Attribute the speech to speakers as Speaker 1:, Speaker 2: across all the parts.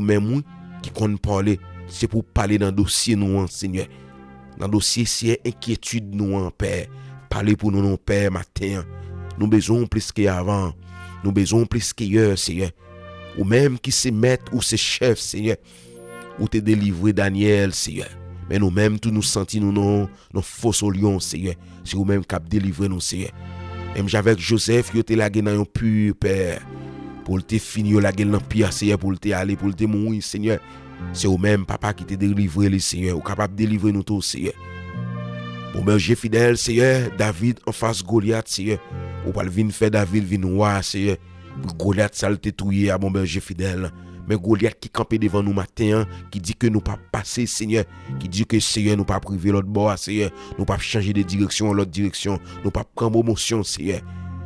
Speaker 1: même qui compte parler, c'est pour parler dans dossier nous, Seigneur. Dans dossier, c'est inquiétude nous, Père. Parler pour nous, Père, matin. Nous besoin plus qu'avant. Nous besoin plus qu'hier, Seigneur. Ou même qui se maître ou se chef, Seigneur. Ou te délivrer Daniel, Seigneur. Mais nous-mêmes, tous nous sentis nous nos fausses lions, Seigneur. C'est nous-mêmes qui avons délivré nous, Seigneur. Même avec Joseph, il était lagué dans un pur, Père. Pour te finir la gueule dans pire, Seigneur, pour te aller, pour te mourir, Seigneur. C'est vous-même, Papa, qui te délivré, les Seigneur. Ou capable de délivrer nous tous, Seigneur. Bon berger fidèle, Seigneur, David en face Goliath, Seigneur. Ou pas le vin faire David vin roi, Seigneur. Goliath ça le touyer à bon berger fidèle. Mais Goliath qui campait devant nous matin, qui dit que nous pas passer, Seigneur. Qui dit que Seigneur nous pas priver l'autre bord, Seigneur. Nous pas changer de direction à l'autre direction. Nous pas prendre promotion, Seigneur.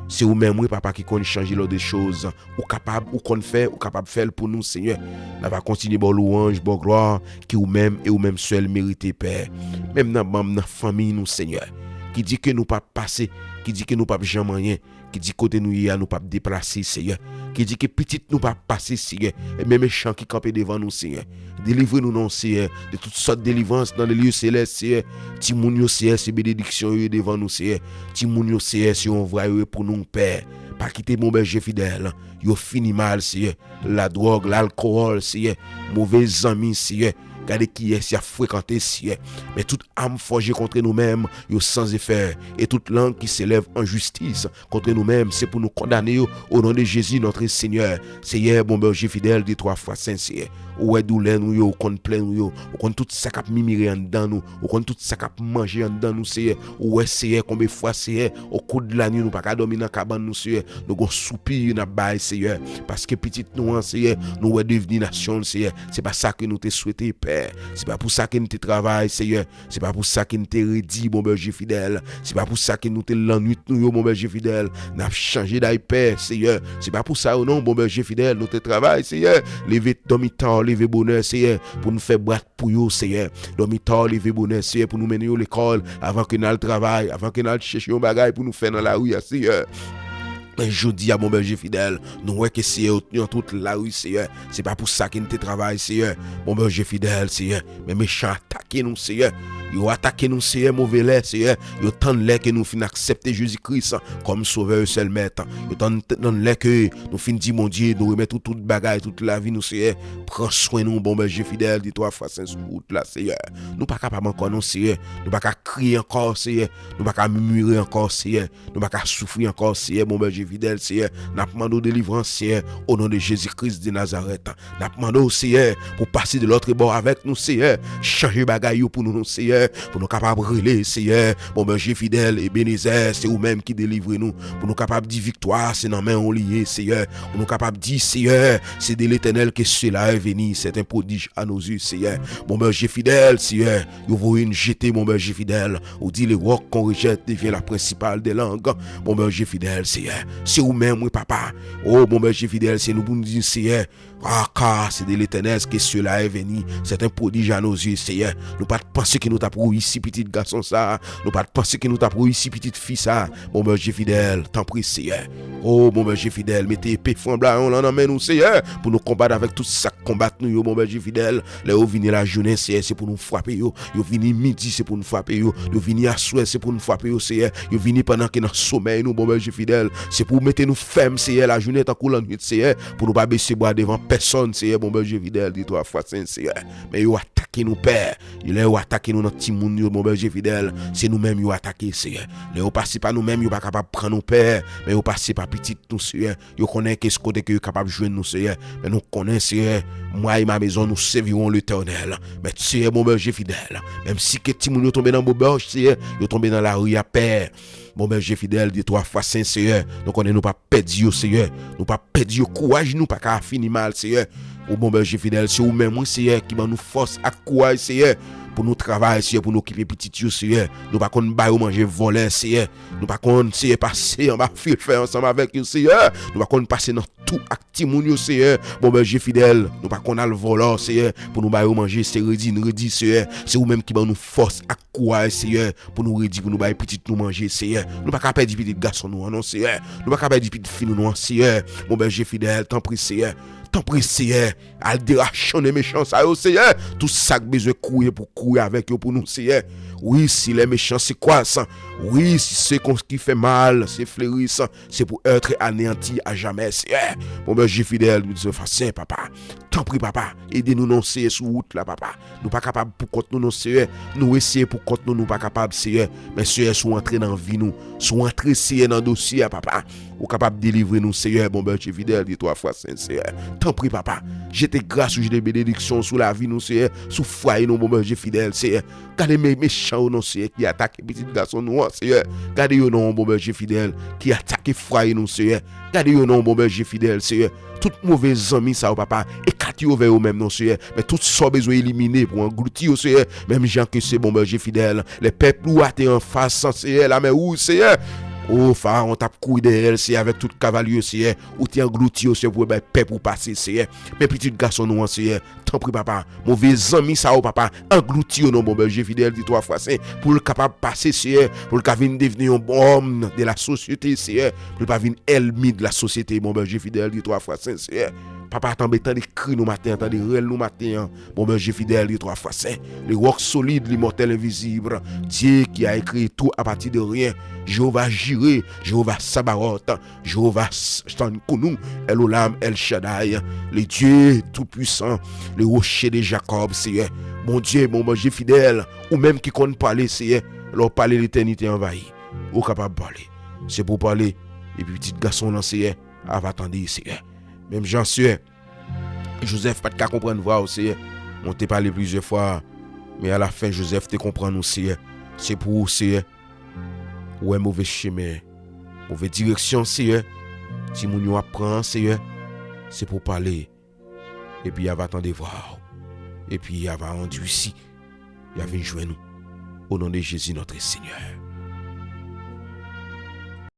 Speaker 1: C'est vous-même, oui, Papa, qui connaît changer l'autre des choses. Ou capable, ou qu'on fait, ou capable de faire pour nous, Seigneur. Nous va continuer bon louange, bon gloire, qui vous-même et vous-même seul méritez, Père. Même dans la famille, nous, Seigneur. Qui dit que nous pas passer, qui dit que nous pas jamais rien, qui dit côté nous y a nous pas déplacer, Seigneur. Qui dit que petite nous pas passer, Seigneur. Et même méchant qui campait devant nous, Seigneur. Délivrez-nous, non, Seigneur, de toutes sortes de délivrances dans les lieux célestes, Seigneur. Timounio, Seigneur, c'est bénédiction devant nous, Seigneur. Timounio, Seigneur, si on voit pour nous, Père. Pas quitter mon berger fidèle. Yo fini mal, Seigneur. La drogue, l'alcool, Seigneur. Mauvais amis, Seigneur. Regardez qui est si a fréquenté, Seigneur. Mais toute âme forgée contre nous-mêmes, yo sans effet. Et toute langue qui s'élève en justice contre nous-mêmes, c'est pour nous condamner au nom de Jésus, notre Seigneur. Seigneur, bon berger fidèle, des 3 fois saint, Seigneur. Ou est douleur nous yo, ou qu'on plein nous yo, ou qu'on tout ça cap mimirer en dedans nous, ou qu'on tout ça cap manger en dedans nous, Seigneur. Ou est Seigneur, combien de fois, Seigneur, au coup de la nuit, nous pas qu'à dormir dans cabane nous, Seigneur. Nous gon soupir dans bail, Seigneur. Parce que petite nous, Seigneur, nous est devenu nation, Seigneur. C'est pas ça que nous te souhaité, Père. C'est pas pour ça que nous te travaille, Seigneur. C'est pas pour ça que nous te redit, mon berger fidèle. C'est pas pour ça que nous te l'ennui, nous, mon berger fidèle. N'a changé d'ail, Père, Seigneur. C'est pas pour ça, ou non, mon berger fidèle, nous te travaille, Seigneur. Levé dormiteur, levé bonheur, Seigneur, pour nous faire boîte pour vous, Seigneur. Dormiteur, levé bonheur, Seigneur, pour nous mener à l'école, avant que nous le travail, avant que nous cherchions un bagage pour nous faire dans la rue, Seigneur. Mais je dis à mon berger fidèle, nous voyons que Seigneur dans toute la rue, Seigneur. C'est pas pour ça qu'il te travaille, Seigneur. Mon berger fidèle, Seigneur. Mais méchant attaquer nous, Seigneur. Ils attaqué nous, Seigneur, mauvais lait, Seigneur. Ils tendent que nous finissons accepter Jésus-Christ comme sauveur seul maître. Ils tendent que nous finissons, mon Dieu, nous remettons toute bagaille, toute la vie, nous, Seigneur. Prends soin de nous, bon berger fidèle, dis 3 fois saint route là, Seigneur. Nous pas capables encore, non, Seigneur. Nous pas qu'à crier encore, Seigneur. Nous pas qu'à murmurer encore, Seigneur. Nous pas qu'à souffrir encore, Seigneur, bon berger fidèle, Seigneur. Nous demandons délivrance, Seigneur, au nom de Jésus-Christ de Nazareth. Nous demandons, Seigneur, pour passer de l'autre bord avec nous, Seigneur. Changer bagaille pour nous, Seigneur. Pour nous capables de relayer, Seigneur, bon berger fidèle et Bénézer, c'est vous-même qui délivrez nous. Pour nous capables de dire victoire, c'est dans main on lié, Seigneur. Pour nous capables de dire, Seigneur, c'est de l'Éternel que cela est venu, c'est un prodige à nos yeux, Seigneur. Bon berger fidèle, Seigneur, vous voyez une jeter, mon berger fidèle. On dit les rocs qu'on rejette devient la principale des langues. Bon berger fidèle, Seigneur, c'est vous-même, oui, papa. Oh, bon berger fidèle, c'est nous pour nous dire, Seigneur. Ah, car c'est de l'Éternel que cela est venu. C'est un prodige à nos yeux, Seigneur. Nous pas penser que nous t'approu ici, petit garçon ça. Nous pas penser que nous t'approu ici, petite fille ça. Mon berger fidèle, t'en prie, Seigneur. Oh, mon berger fidèle, mettez épée flamboyante, on l'en emmène nous, Seigneur. Pour nous combattre avec tout ça, combattre nous, mon berger fidèle. Là où venir la journée, Seigneur, c'est pour nous frapper, yo. Yo vini midi, c'est pour nous frapper, yo. Yo vini à soir, c'est pour nous frapper, yo, Seigneur. Yo vini pendant que nous sommeil, nous, mon berger fidèle. C'est pour mettre nous fermes, Seigneur, la journée, tant qu'on la nuit, Seigneur. Pour nous pas baisser bois devant personne, Seigneur, bon berger fidèle, dis 3 fois saint, Seigneur. Mais yo attaqué nous, Père. Il est attaqué nous dans petit monde, mon berger fidèle. C'est nous-mêmes yo attaqué, Seigneur. Les yo passé pas nous-mêmes, yo pas capable de prendre nos pères, mais yo passé pas petit nous, Seigneur. Yo connaît qu'est-ce côté que yo capable de joindre nous, Seigneur. Mais nous connaissons, Seigneur. Moi et ma maison, nous servirons l'Éternel. Mais Seigneur, mon berger fidèle. Même si que petit monde yo tombé dans l'auberge, Seigneur, yo tombé dans la rue à Père. Mon berger fidèle, dis 3 fois saint, Seigneur. Nous connaissons pas perdre, Seigneur. Nous pas perdre courage, nous pas qu'à finir mal, Seigneur. Au bon berger fidèle, c'est vous-même, Seigneur, qui va nous force à courage, Seigneur. Pour nous travailler, Seigneur, pour nous occuper petit, Seigneur. Nous pas qu'on bailler manger voler, Seigneur. Nous pas qu'on, Seigneur, passer en bas, faire ensemble avec vous, Seigneur. Nous pas qu'on passer dans tout actimonio, Seigneur. Bon berger fidèle, nous pas qu'on a le volant, Seigneur. Pour nous bailler manger, c'est redit, Seigneur. C'est vous-même qui va nous force à courage, Seigneur. Pour nous redire, pour nous bailler petit, nous manger, Seigneur. Nous pas qu'à perdre petit garçon, nous, non, Seigneur. Nous pas qu'à perdre petit fille, nous, Seigneur. Bon berger fidèle, t'en prie, Seigneur. Tant prie, Seigneur, al dérachant les méchants, ça, Seigneur. Tout ça que besoin courir pour courir avec eux pour nous, Seigneur. Oui, si les méchants, c'est quoi ça? Oui, si c'est qui fait mal, c'est fleurissant, c'est pour être anéanti à jamais, Seigneur. Bon, ben, j'ai fidèle, nous disons, Saint Papa. Tant prie, Papa, aidez-nous non, Seigneur, sous route, là, Papa. Nous pas capables pour compte nous, non, Seigneur. Nous essayons pour compte nous pas capables, Seigneur. Mais, Seigneur, sous entrer dans la vie, nous. Sous entrer, Seigneur, dans le dossier, Papa. Ou capable de délivrer nous, Seigneur. Bon, ben, j'ai fidèle, dis 3 fois, Saint, Seigneur. Tant prie, Papa. J'étais grâce, j'ai des bénédictions sous la vie, nous, Seigneur. Sous foyer, nous, bon, ben, j'ai fidèle, Seigneur. Gardez mes méchants, non, Seigneur, qui attaquent les petits garçons, nous, Seigneur. Gardez, non, bon, berger fidèle, qui attaque foyer, nous, Seigneur. Gardez, non, bon, berger fidèle, Seigneur. Toutes mauvaises amis, ça, Papa, écartez vers eux-mêmes, non, Seigneur. Mais toutes sont besoin éliminer pour engloutir, Seigneur. Même gens que c'est, bon, berger fidèle. Les peuples où t'es en face, Seigneur, la mais où, Seigneur. Oh, Pharaon tape couille d'elle, c'est avec tout cavalier, c'est ou t'es englouti, c'est pour ben paix pour passer, c'est mes petits garçons nous, c'est tant pis, Papa, mauvais amis, ça, Papa, englouti, non, bon, berger fidèle, dit 3 fois, c'est pour le capable passer, c'est pour le capable devenir un bon homme de la société, c'est pour le pas venir ennemi de la société, bon, berger fidèle, dit 3 fois, c'est Papa, t'embêtant des cris nous matin, t'as des réels nous matin, bon, berger fidèle, dit 3 fois, c'est les rocs solides, l'immortel invisible, Dieu qui a écrit tout à partir de rien, Jéhovah Jireh, Jéhovah Sabaoth, Jéhovah Stankounou, Elolam, El Shaddai, les dieux tout-puissants, les rochers de Jacob, Seigneur. Mon Dieu, mon berger fidèle, ou même qui compte parler, Seigneur, leur parler l'éternité envahie, ou capable de parler. C'est pour parler, et puis petit garçon, là, Seigneur, avant attendre, Seigneur. Même Jean, Seigneur, Joseph, pas de cas comprendre, voir, Seigneur. On t'a parlé plusieurs fois, mais à la fin, Joseph te comprend, nous, Seigneur. C'est pour, Seigneur. Ouais, mauvais chemin, mauvaise direction, Seigneur. Si mon yo apprend, Seigneur, c'est pour parler. Et puis, il va attendre voir. Et puis, il va rendre ici. Il va venir jouer nous. Au nom de Jésus, notre Seigneur.